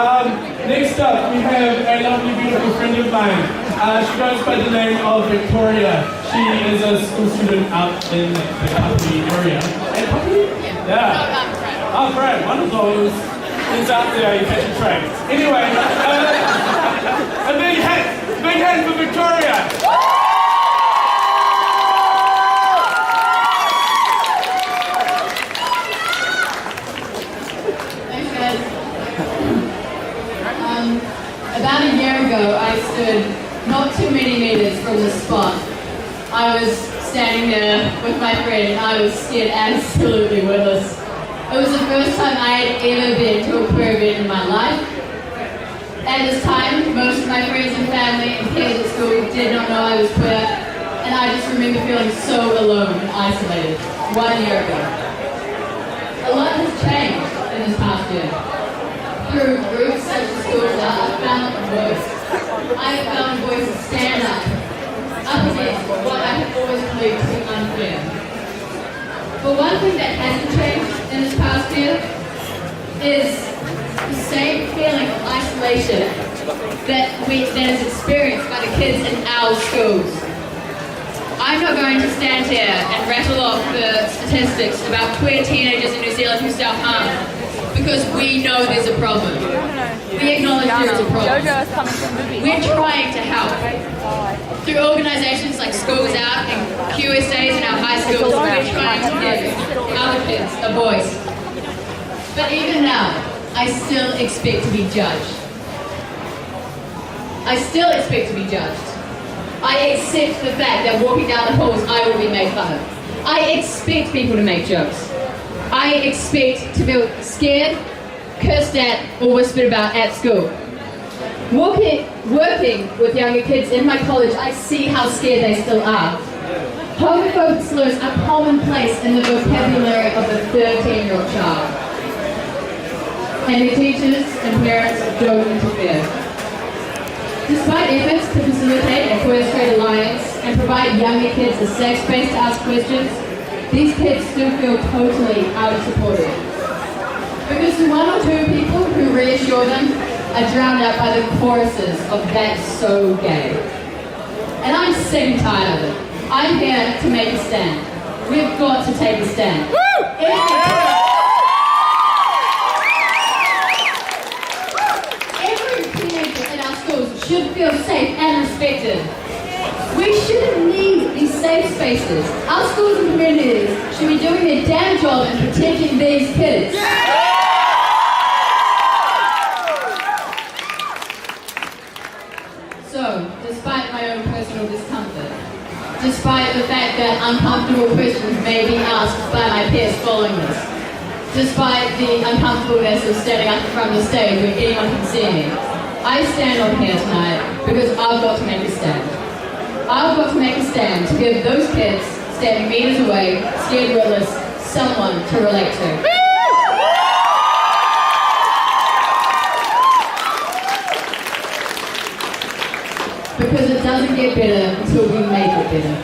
Next up, we have a lovely, beautiful friend of mine. She goes by the name of Victoria. She is a school student out in the Kapiti area. And Kapiti? Yeah. Oh, great. Wonderful. It's out there. You catch a train. Anyway, a big hand for Victoria. About a year ago, I stood not too many meters from the spot. I was standing there with my friend and I was scared absolutely witless. It was the first time I had ever been to a prayer event in my life. At this time, most of my friends and family and peers at school did not know I was queer, and I just remember feeling so alone and isolated 1 year ago. A lot has changed in this past year. Through groups such as Schools Out, I found a voice. I found a voice to stand up against what I had always believed to be unfair. But one thing that hasn't changed in this past year is the same feeling of isolation that is experienced by the kids in our schools. I'm not going to stand here and rattle off the statistics about queer teenagers in New Zealand who self-harm, because we know there's a problem. We acknowledge there is a problem. We're trying to help. Through organisations like Schools Out and QSAs in our high schools, we're trying to give other kids a voice. But even now, I still expect to be judged. I still expect to be judged. I accept the fact that walking down the halls I will be made fun of. I expect people to make jokes. I expect to feel scared, cursed at, or whispered about at school. Working with younger kids in my college, I see how scared they still are. Homophobic slurs are commonplace in the vocabulary of a 13-year-old child. And the teachers and parents don't interfere. Despite efforts to facilitate a queer straight alliance and provide younger kids a safe space to ask questions, these kids still feel totally out-supported. Because the one or two people who reassure them are drowned out by the choruses of "that's so gay." And I'm sick and tired of it. I'm here to make a stand. We've got to take a stand. Every teenager in our schools should feel safe and respected. We shouldn't need these safe spaces. Our schools and communities should be doing their damn job in protecting these kids. So, despite my own personal discomfort, despite the fact that uncomfortable questions may be asked by my peers following this, despite the uncomfortableness of standing up in front of the stage where anyone can see me, I stand on here tonight because I've got to make a stand. I've got to make a stand to give those kids standing meters away, scared witless, someone to relate to. Because it doesn't get better until we make it better.